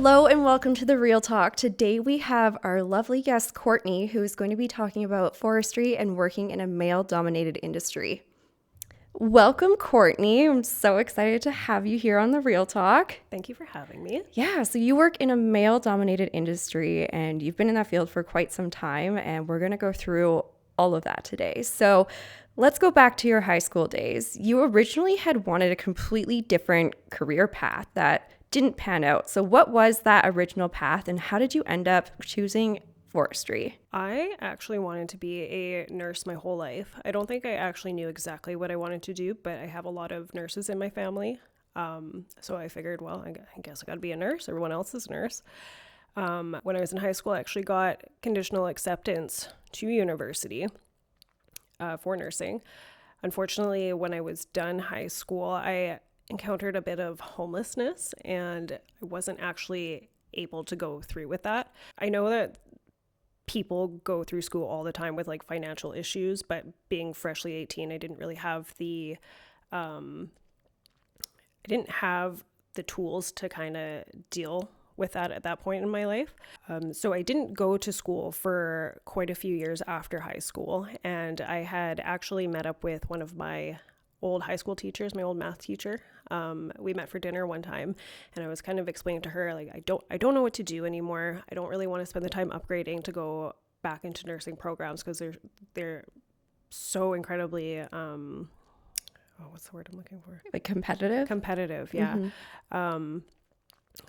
Hello and welcome to The Real Talk. Today we have our lovely guest, Courtney, who is going to be talking about forestry and working in a male-dominated industry. Welcome, Courtney. I'm so excited to have you here on The Real Talk. Thank you for having me. Yeah, so you work in a male-dominated industry and you've been in that field for quite some time, and we're going to go through all of that today. So let's go back to your high school days. You originally had wanted a completely different career path that didn't pan out. So what was that original path and how did you end up choosing forestry? I actually wanted to be a nurse my whole life. I don't think I actually knew exactly what I wanted to do, but I have a lot of nurses in my family. So I figured, well, I guess I got to be a nurse. Everyone else is a nurse. When I was in high school, I actually got conditional acceptance to university for nursing. Unfortunately, when I was done high school, I encountered a bit of homelessness and I wasn't actually able to go through with that. I know that people go through school all the time with like financial issues, but being freshly 18, I didn't really have the tools to kind of deal with that at that point in my life. So I didn't go to school for quite a few years after high school, and I had actually met up with one of my old high school teachers, my old math teacher. We met for dinner one time and I was kind of explaining to her, like, I don't know what to do anymore. I don't really want to spend the time upgrading to go back into nursing programs because they're so incredibly, what's the word I'm looking for? Like competitive? Competitive, yeah. Mm-hmm.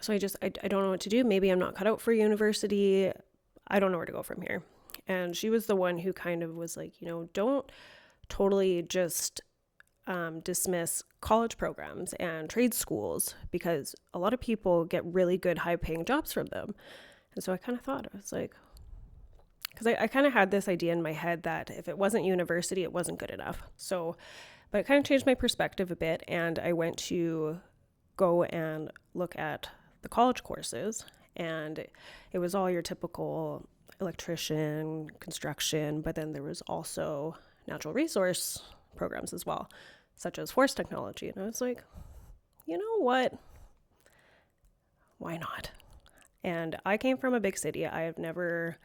So I don't know what to do. Maybe I'm not cut out for university. I don't know where to go from here. And she was the one who kind of was like, don't totally just dismiss college programs and trade schools because a lot of people get really good high paying jobs from them. And so I kind of thought, I was like, because I kind of had this idea in my head that if it wasn't university, it wasn't good enough. So, but it kind of changed my perspective a bit, and I went to go and look at the college courses, and it was all your typical electrician, construction, but then there was also natural resource programs as well, such as forest technology. And I was like, you know what? Why not? And I came from a big city. I have never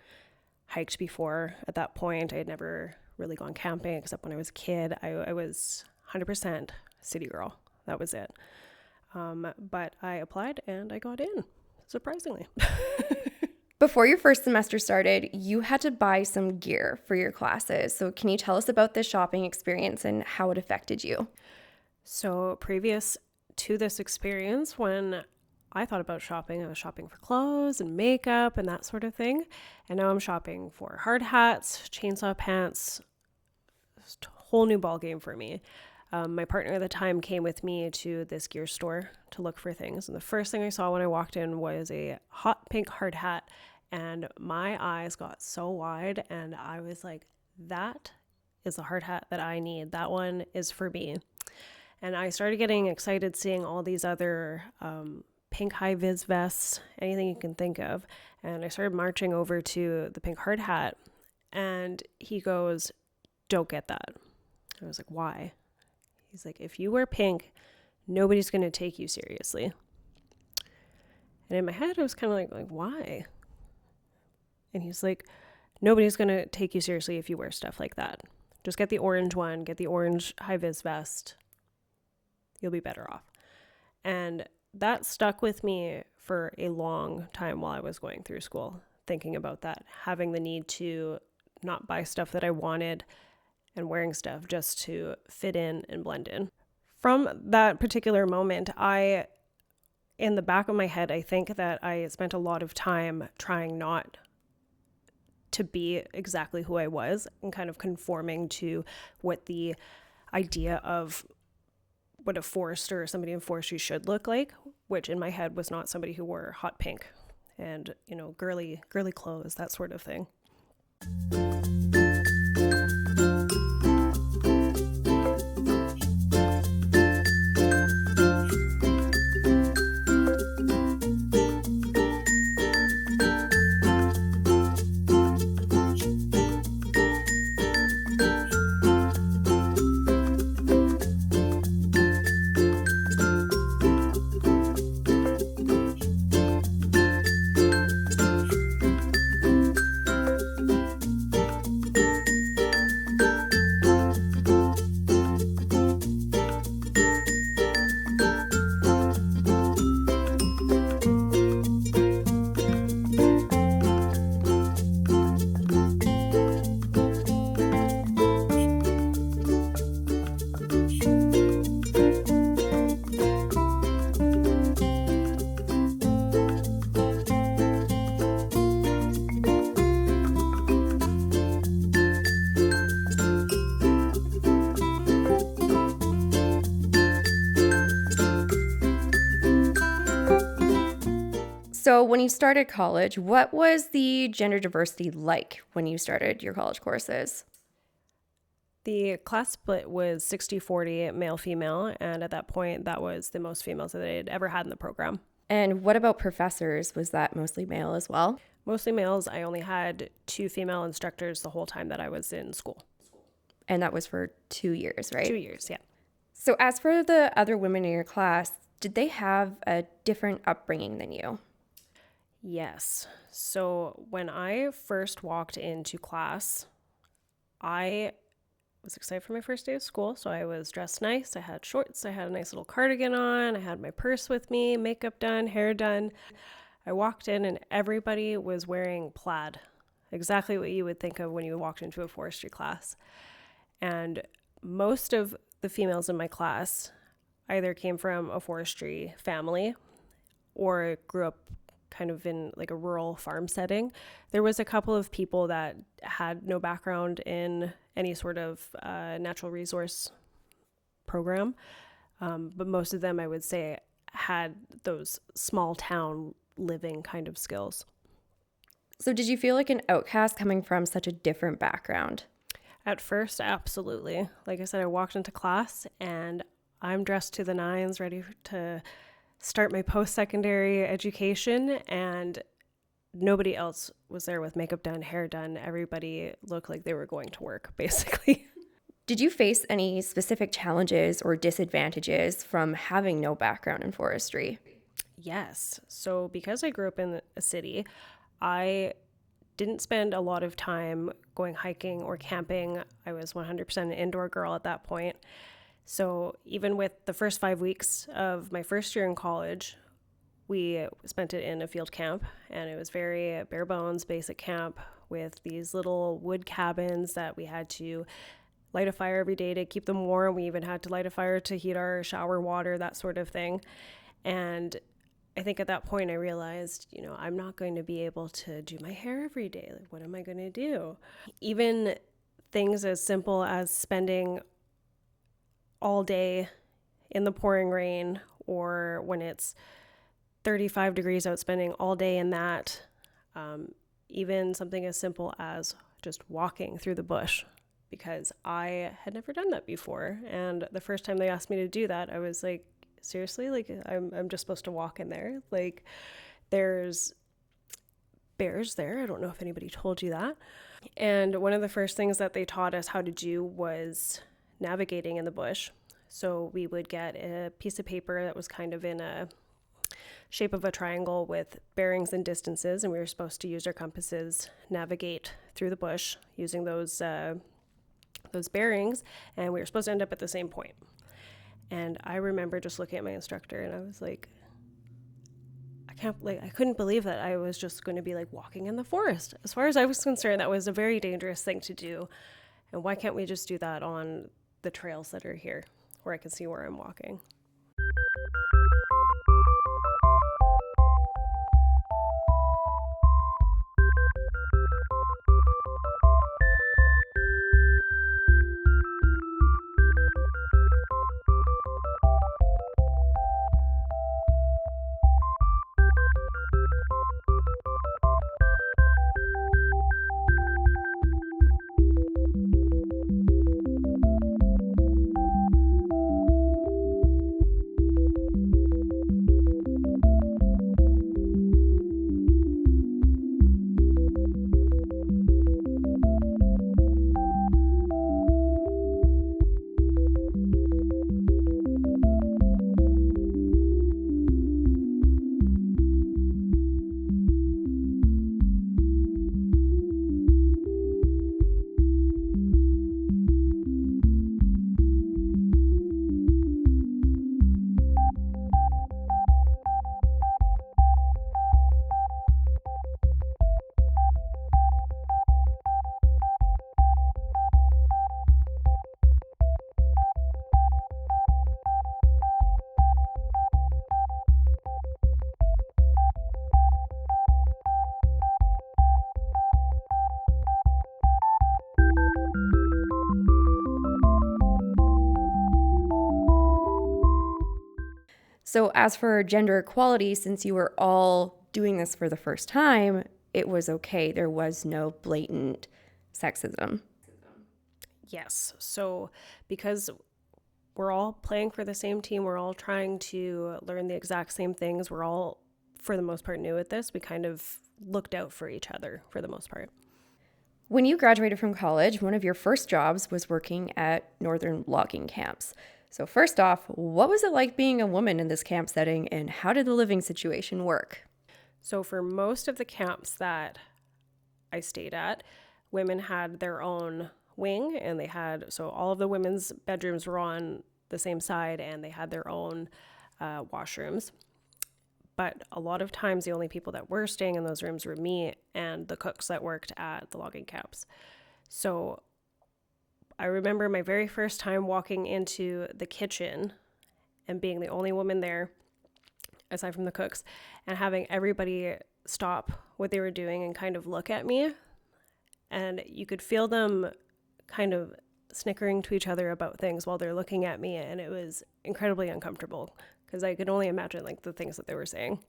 hiked before at that point. I had never really gone camping except when I was a kid. I was 100% city girl. That was it. But I applied and I got in, surprisingly. Before your first semester started, you had to buy some gear for your classes. So can you tell us about this shopping experience and how it affected you? So previous to this experience, when I thought about shopping, I was shopping for clothes and makeup and that sort of thing. And now I'm shopping for hard hats, chainsaw pants. It's a whole new ballgame for me. My partner at the time came with me to this gear store to look for things. And the first thing I saw when I walked in was a hot pink hard hat. And my eyes got so wide and I was like, that is the hard hat that I need. That one is for me. And I started getting excited seeing all these other pink high-vis vests, anything you can think of. And I started marching over to the pink hard hat. And he goes, don't get that. I was like, why? He's like, if you wear pink, nobody's going to take you seriously. And in my head, I was kind of like, why? And he's like, nobody's going to take you seriously if you wear stuff like that. Just get the orange one, get the orange high-vis vest. You'll be better off. And that stuck with me for a long time while I was going through school, thinking about that, having the need to not buy stuff that I wanted and wearing stuff just to fit in and blend in. From that particular moment, in the back of my head, I think that I spent a lot of time trying not to be exactly who I was and kind of conforming to what the idea of what a forester or somebody in forestry should look like, which in my head was not somebody who wore hot pink and, girly clothes, that sort of thing. So when you started college, what was the gender diversity like when you started your college courses? The class split was 60-40 male-female, and at that point, that was the most females that they'd ever had in the program. And what about professors? Was that mostly male as well? Mostly males. I only had 2 female instructors the whole time that I was in school. And that was for 2 years, right? 2 years, yeah. So as for the other women in your class, did they have a different upbringing than you? Yes. So when I first walked into class, I was excited for my first day of school. So I was dressed nice. I had shorts. I had a nice little cardigan on. I had my purse with me, makeup done, hair done. I walked in and everybody was wearing plaid, exactly what you would think of when you walked into a forestry class. And most of the females in my class either came from a forestry family or grew up kind of in like a rural farm setting. There was a couple of people that had no background in any sort of natural resource program, but most of them, I would say, had those small town living kind of skills. So did you feel like an outcast coming from such a different background? At first, absolutely. Like I said, I walked into class and I'm dressed to the nines, ready to start my post-secondary education, and nobody else was there with makeup done, hair done. Everybody looked like they were going to work, basically. Did you face any specific challenges or disadvantages from having no background in forestry? Yes. So because I grew up in a city, I didn't spend a lot of time going hiking or camping. I was 100% an indoor girl at that point. So even with the first 5 weeks of my first year in college, we spent it in a field camp, and it was very bare bones, basic camp with these little wood cabins that we had to light a fire every day to keep them warm. We even had to light a fire to heat our shower water, that sort of thing. And I think at that point I realized, I'm not going to be able to do my hair every day. Like, what am I going to do? Even things as simple as spending all day in the pouring rain, or when it's 35 degrees out, spending all day in that. Even something as simple as just walking through the bush, because I had never done that before. And the first time they asked me to do that, I was like, seriously? Like, I'm just supposed to walk in there? Like, there's bears there. I don't know if anybody told you that. And one of the first things that they taught us how to do was navigating in the bush. So we would get a piece of paper that was kind of in a shape of a triangle with bearings and distances, and we were supposed to use our compasses, navigate through the bush using those bearings, and we were supposed to end up at the same point. And I remember just looking at my instructor and I was like, I couldn't believe that I was just going to be like walking in the forest. As far as I was concerned, that was a very dangerous thing to do. And why can't we just do that on the trails that are here where I can see where I'm walking? So as for gender equality, since you were all doing this for the first time, it was okay. There was no blatant sexism. Yes. So because we're all playing for the same team, we're all trying to learn the exact same things, we're all, for the most part, new at this, we kind of looked out for each other for the most part. When you graduated from college, one of your first jobs was working at northern logging camps. So first off, what was it like being a woman in this camp setting, and how did the living situation work? So for most of the camps that I stayed at, women had their own wing, and so all of the women's bedrooms were on the same side, and they had their own washrooms. But a lot of times the only people that were staying in those rooms were me and the cooks that worked at the logging camps. So I remember my very first time walking into the kitchen and being the only woman there, aside from the cooks, and having everybody stop what they were doing and kind of look at me. And you could feel them kind of snickering to each other about things while they're looking at me. And it was incredibly uncomfortable because I could only imagine like the things that they were saying.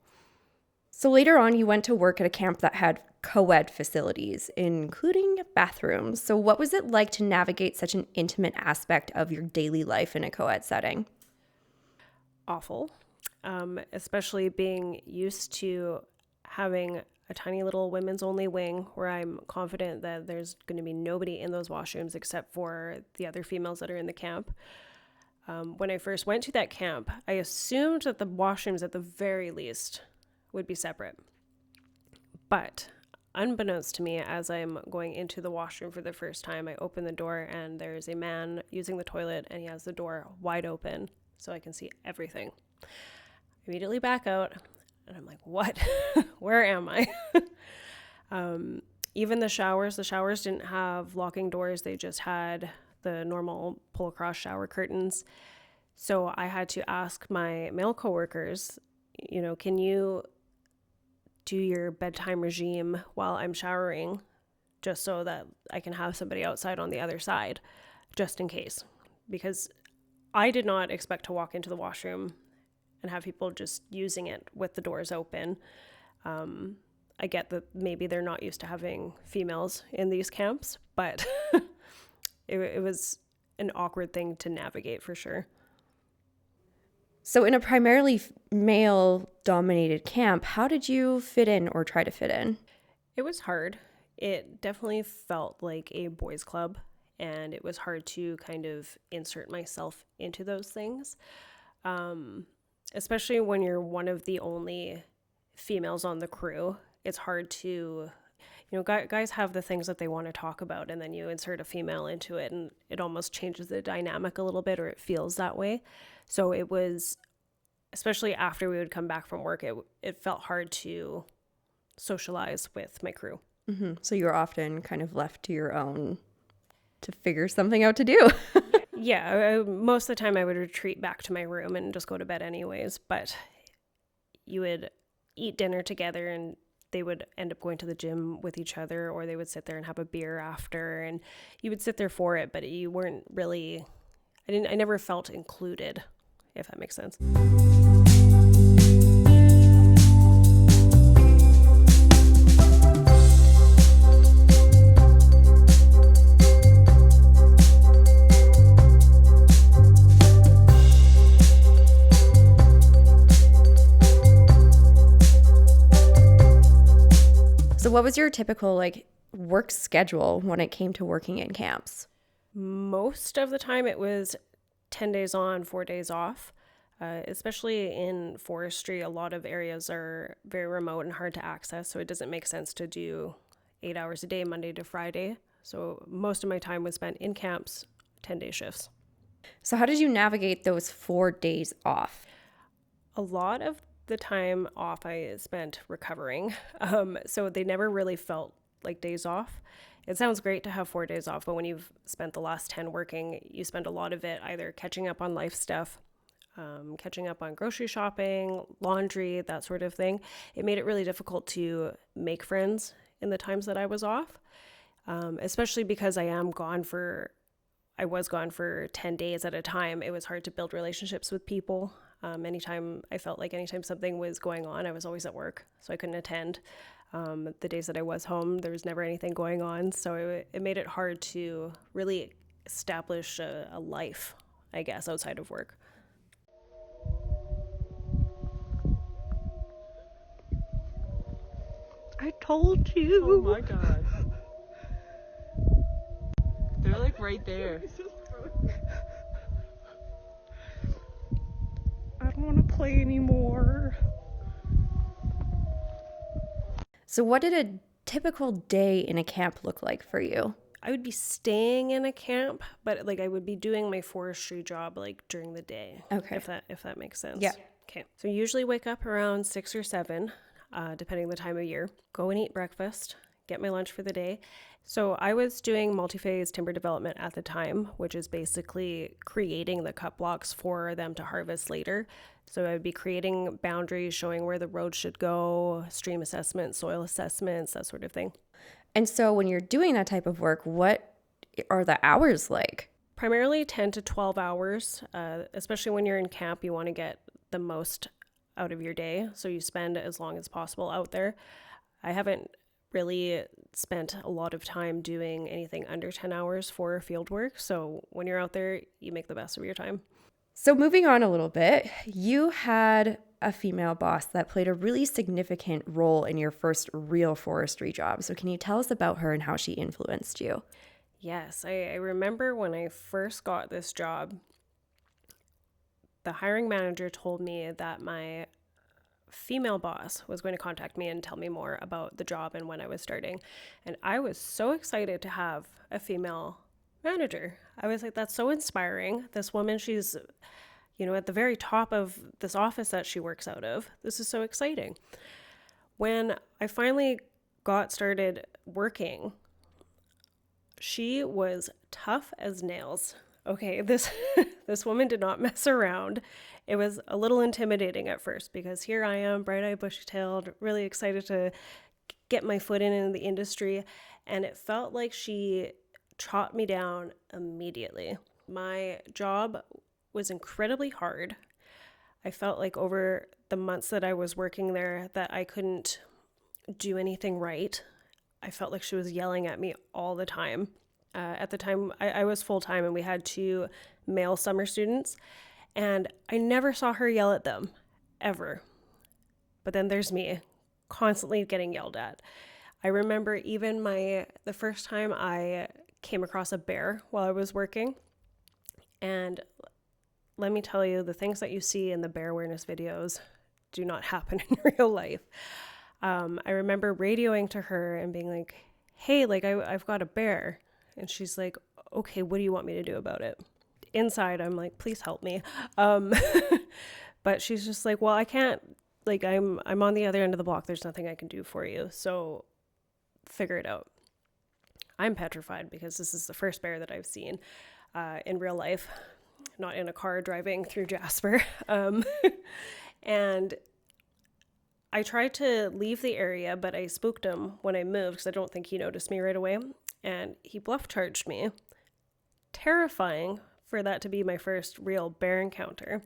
So later on, you went to work at a camp that had co-ed facilities, including bathrooms. So what was it like to navigate such an intimate aspect of your daily life in a co-ed setting? Awful, especially being used to having a tiny little women's only wing where I'm confident that there's going to be nobody in those washrooms except for the other females that are in the camp. When I first went to that camp, I assumed that the washrooms at the very least would be separate. But unbeknownst to me, as I'm going into the washroom for the first time, I open the door and there's a man using the toilet and he has the door wide open so I can see everything. I immediately back out and I'm like, what? Where am I? Even the showers didn't have locking doors. They just had the normal pull across shower curtains. So I had to ask my male coworkers, can you do your bedtime regime while I'm showering just so that I can have somebody outside on the other side, just in case. Because I did not expect to walk into the washroom and have people just using it with the doors open. I get that maybe they're not used to having females in these camps, but it was an awkward thing to navigate for sure. So in a primarily male-dominated camp, how did you fit in or try to fit in? It was hard. It definitely felt like a boys' club, and it was hard to kind of insert myself into those things, especially when you're one of the only females on the crew. It's hard to, guys have the things that they want to talk about, and then you insert a female into it, and it almost changes the dynamic a little bit, or it feels that way. So it was, especially after we would come back from work, it felt hard to socialize with my crew. Mm-hmm. So you were often kind of left to your own to figure something out to do. Yeah, most of the time I would retreat back to my room and just go to bed anyways, but you would eat dinner together and they would end up going to the gym with each other, or they would sit there and have a beer after, and you would sit there for it, but you weren't really, I never felt included, if that makes sense. So what was your typical work schedule when it came to working in camps? Most of the time it was 10 days on, 4 days off. Especially in forestry, a lot of areas are very remote and hard to access, so it doesn't make sense to do 8 hours a day, Monday to Friday. So most of my time was spent in camps, 10-day shifts. So how did you navigate those 4 days off? A lot of the time off I spent recovering, so they never really felt like days off. It sounds great to have 4 days off, but when you've spent the last 10 working, you spend a lot of it either catching up on life stuff, catching up on grocery shopping, laundry, that sort of thing. It made it really difficult to make friends in the times that I was off, especially because I was gone for 10 days at a time. It was hard to build relationships with people. Anytime something was going on, I was always at work, so I couldn't attend. The days that I was home, there was never anything going on. So it made it hard to really establish a life, I guess, outside of work. I told you. Oh my god. They're like right there. I don't want to play anymore. So, what did a typical day in a camp look like for you? I would be staying in a camp, but like I would be doing my forestry job like during the day. Okay. If that makes sense. Yeah. Okay. So usually wake up around 6 or 7, depending on the time of year. Go and eat breakfast, get my lunch for the day. So I was doing multi-phase timber development at the time, which is basically creating the cut blocks for them to harvest later. So I would be creating boundaries, showing where the road should go, stream assessments, soil assessments, that sort of thing. And so, when you're doing that type of work, what are the hours like? Primarily 10 to 12 hours, especially when you're in camp, you want to get the most out of your day. So you spend as long as possible out there. I haven't really spent a lot of time doing anything under 10 hours for field work. So when you're out there, you make the best of your time. So, moving on a little bit, you had a female boss that played a really significant role in your first real forestry job. So, can you tell us about her and how she influenced you? Yes, I remember when I first got this job, the hiring manager told me that my female boss was going to contact me and tell me more about the job and when I was starting. And I was so excited to have a female manager. I was like, that's so inspiring. This woman, she's, at the very top of this office that she works out of. This is so exciting. When I finally got started working, she was tough as nails. Okay, this woman did not mess around. It was a little intimidating at first because here I am, bright-eyed, bushy-tailed, really excited to get my foot in the industry, and it felt like she chopped me down immediately. My job was incredibly hard. I felt like over the months that I was working there that I couldn't do anything right. I felt like she was yelling at me all the time. At the time, I was full-time and we had 2 male summer students, and I never saw her yell at them, ever. But then there's me, constantly getting yelled at. I remember even the first time I came across a bear while I was working, and let me tell you, the things that you see in the bear awareness videos do not happen in real life. I remember radioing to her and being like, hey, like I've got a bear. And she's like, okay, what do you want me to do about it? Inside, I'm like, please help me. But she's just like, well, I can't, like, I'm on the other end of the block. There's nothing I can do for you. So figure it out. I'm petrified because this is the first bear that I've seen in real life, not in a car driving through Jasper. And I tried to leave the area, but I spooked him when I moved because I don't think he noticed me right away. And he bluff charged me. Terrifying for that to be my first real bear encounter.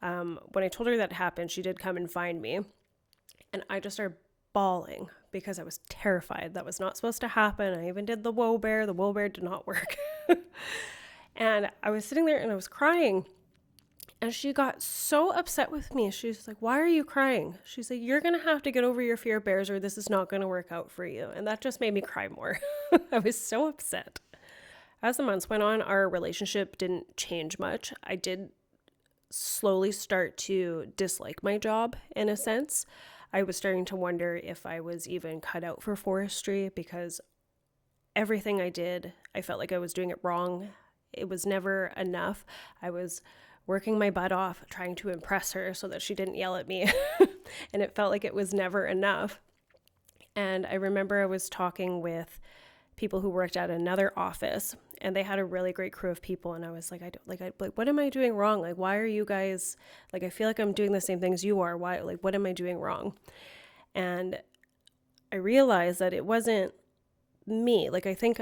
When I told her that happened, she did come and find me. And I just started bawling because I was terrified. That was not supposed to happen. I even did the whoa bear. The whoa bear did not work. And I was sitting there and I was crying. And she got so upset with me. She's like, why are you crying? She's like, you're going to have to get over your fear of bears or this is not going to work out for you. And that just made me cry more. I was so upset. As the months went on, our relationship didn't change much. I did slowly start to dislike my job in a sense. I was starting to wonder if I was even cut out for forestry because everything I did, I felt like I was doing it wrong. It was never enough. I was working my butt off, trying to impress her so that she didn't yell at me. And it felt like it was never enough. And I remember I was talking with people who worked at another office and they had a really great crew of people. And I was like, what am I doing wrong? Like, why are you guys, like, I feel like I'm doing the same things you are. Why, like, what am I doing wrong? And I realized that it wasn't me. Like, I think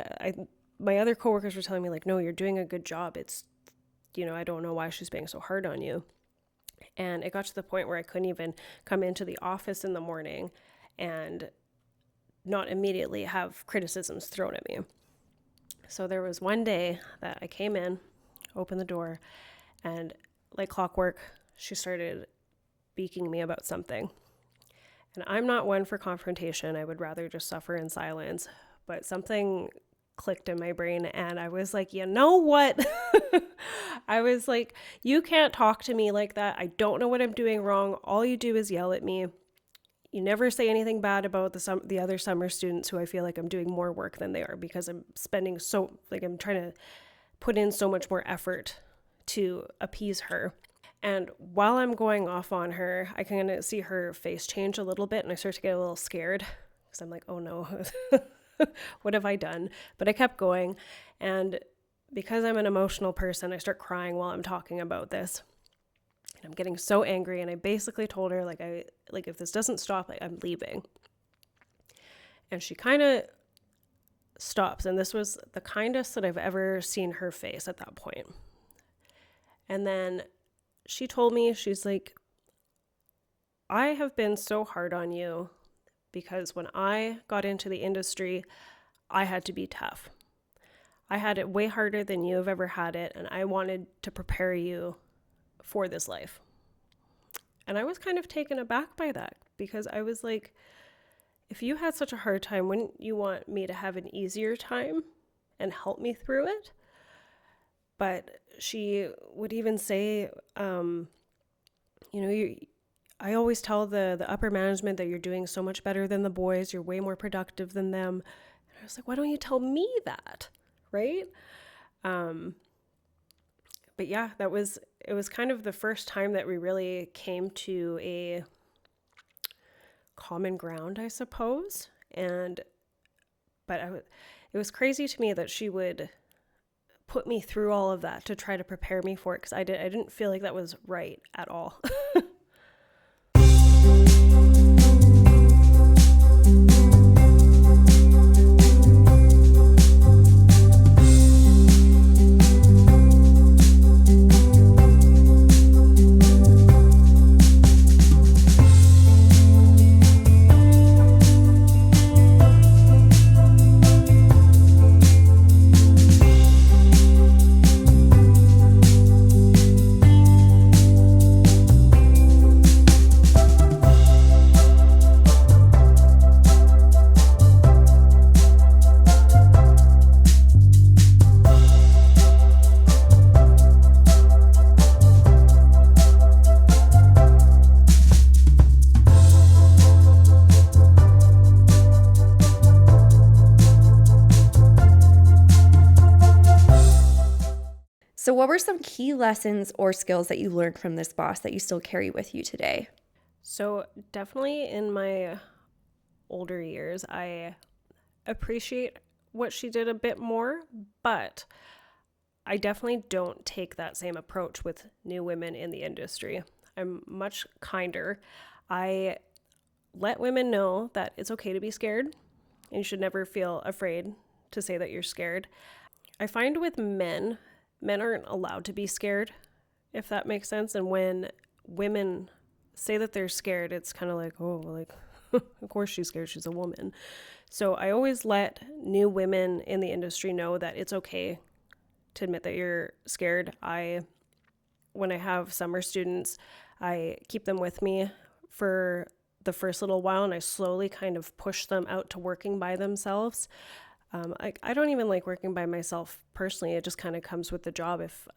my other coworkers were telling me like, no, you're doing a good job. It's, I don't know why she's being so hard on you. And it got to the point where I couldn't even come into the office in the morning and not immediately have criticisms thrown at me. So there was one day that I came in, opened the door, and like clockwork, she started beaking me about something. And I'm not one for confrontation. I would rather just suffer in silence. But something clicked in my brain and I was like, you know what? I was like, you can't talk to me like that. I don't know what I'm doing wrong. All you do is yell at me. You never say anything bad about the other summer students who I feel like I'm doing more work than they are because I'm spending I'm trying to put in so much more effort to appease her. And while I'm going off on her, I can kind of see her face change a little bit and I start to get a little scared because I'm like, oh no, what have I done? But I kept going. And because I'm an emotional person, I start crying while I'm talking about this. And I'm getting so angry. And I basically told her, if this doesn't stop, I'm leaving. And she kind of stops. And this was the kindest that I've ever seen her face at that point. And then she told me, she's like, I have been so hard on you because when I got into the industry, I had to be tough. I had it way harder than you have ever had it, and I wanted to prepare you for this life. And I was kind of taken aback by that because I was like, if you had such a hard time, wouldn't you want me to have an easier time and help me through it? But she would even say, I always tell the upper management that you're doing so much better than the boys. You're way more productive than them. And I was like, why don't you tell me that? Right? But yeah, it was kind of the first time that we really came to a common ground, I suppose. It was crazy to me that she would put me through all of that to try to prepare me for it because I didn't feel like that was right at all. So what were some key lessons or skills that you learned from this boss that you still carry with you today? So definitely in my older years, I appreciate what she did a bit more, but I definitely don't take that same approach with new women in the industry. I'm much kinder. I let women know that it's okay to be scared and you should never feel afraid to say that you're scared. I find with men aren't allowed to be scared, if that makes sense. And when women say that they're scared, it's kind of like, of course she's scared, she's a woman. So I always let new women in the industry know that it's okay to admit that you're scared. When I have summer students, I keep them with me for the first little while and I slowly kind of push them out to working by themselves. I don't even like working by myself personally. It just kind of comes with the job. If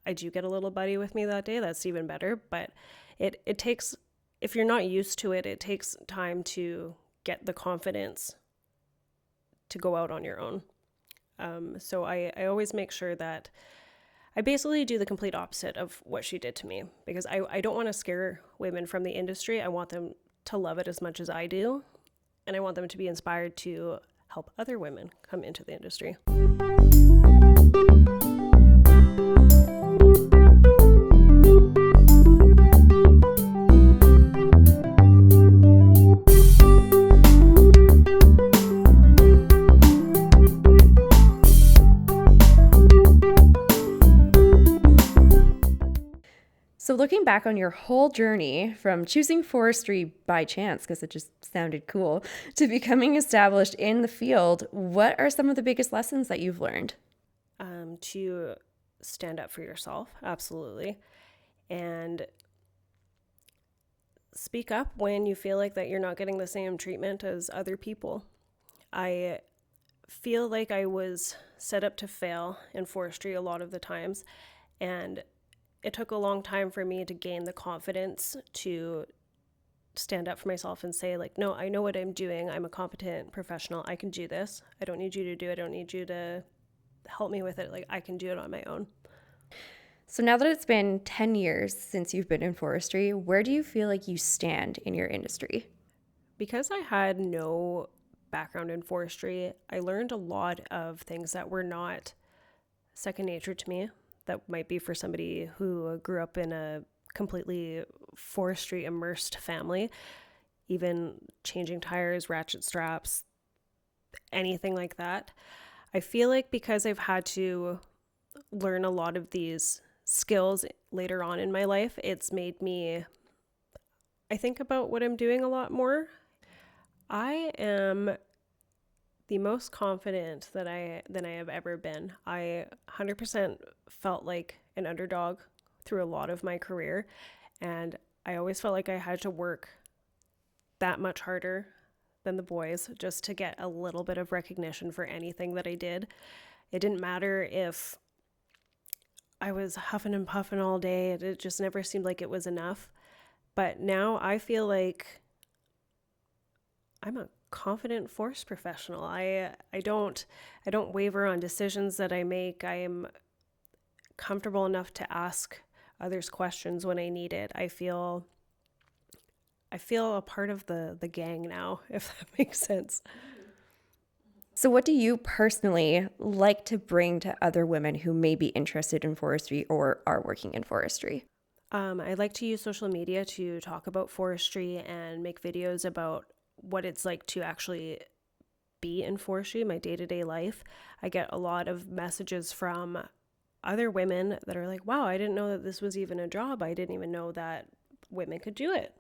I do get a little buddy with me that day, that's even better. But it takes, if you're not used to it, it takes time to get the confidence to go out on your own. So I always make sure that I basically do the complete opposite of what she did to me because I don't want to scare women from the industry. I want them to love it as much as I do. And I want them to be inspired to help other women come into the industry. So looking back on your whole journey from choosing forestry by chance, because it just sounded cool, to becoming established in the field, what are some of the biggest lessons that you've learned? To stand up for yourself, absolutely. And speak up when you feel like that you're not getting the same treatment as other people. I feel like I was set up to fail in forestry a lot of the times, and it took a long time for me to gain the confidence to stand up for myself and say, like, no, I know what I'm doing. I'm a competent professional. I can do this. I don't need you to do it. I don't need you to help me with it. Like, I can do it on my own. So now that it's been 10 years since you've been in forestry, where do you feel like you stand in your industry? Because I had no background in forestry, I learned a lot of things that were not second nature to me, that might be for somebody who grew up in a completely forestry immersed family. Even changing tires, ratchet straps, anything like that. I feel like because I've had to learn a lot of these skills later on in my life, it's made me, I think about what I'm doing a lot more. I am the most confident than I have ever been. I 100% felt like an underdog through a lot of my career, and I always felt like I had to work that much harder than the boys just to get a little bit of recognition for anything that I did. It didn't matter if I was huffing and puffing all day. It just never seemed like it was enough. But now I feel like I'm a confident forest professional. I don't waver on decisions that I make. I am comfortable enough to ask others questions when I need it. I feel a part of the gang now, if that makes sense. So what do you personally like to bring to other women who may be interested in forestry or are working in forestry? I like to use social media to talk about forestry and make videos about what it's like to actually be in forestry, my day-to-day life. I get a lot of messages from other women that are like, wow, I didn't know that this was even a job. I didn't even know that women could do it.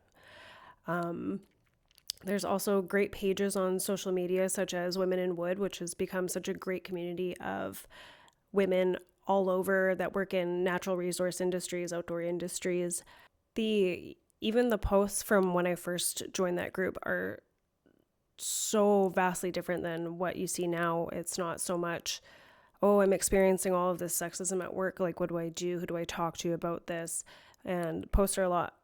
There's also great pages on social media such as Women in Wood, which has become such a great community of women all over that work in natural resource industries, outdoor industries. Even the posts from when I first joined that group are so vastly different than what you see now. It's not so much, oh, I'm experiencing all of this sexism at work. Like, what do I do? Who do I talk to about this? And posts are a lot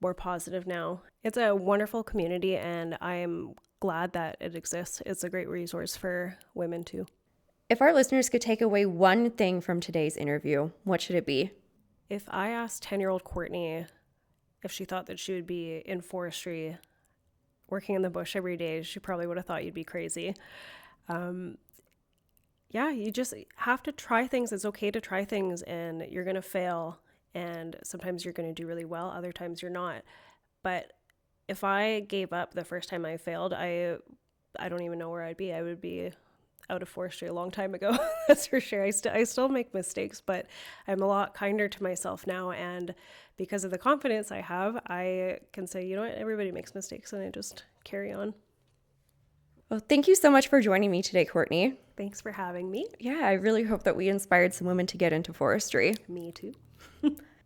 more positive now. It's a wonderful community, and I'm glad that it exists. It's a great resource for women too. If our listeners could take away one thing from today's interview, what should it be? If I asked 10-year-old Courtney if she thought that she would be in forestry working in the bush every day, she probably would have thought you'd be crazy. You just have to try things. It's okay to try things, and you're going to fail. And sometimes you're going to do really well. Other times you're not. But if I gave up the first time I failed, I don't even know where I'd be. I would be out of forestry a long time ago. That's for sure. I still make mistakes, but I'm a lot kinder to myself now. And because of the confidence I have, I can say, you know what, everybody makes mistakes, and I just carry on. Well, thank you so much for joining me today, Courtney. Thanks for having me. Yeah, I really hope that we inspired some women to get into forestry. Me too.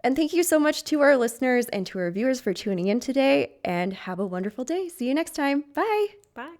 And thank you so much to our listeners and to our viewers for tuning in today, and have a wonderful day. See you next time. Bye. Bye.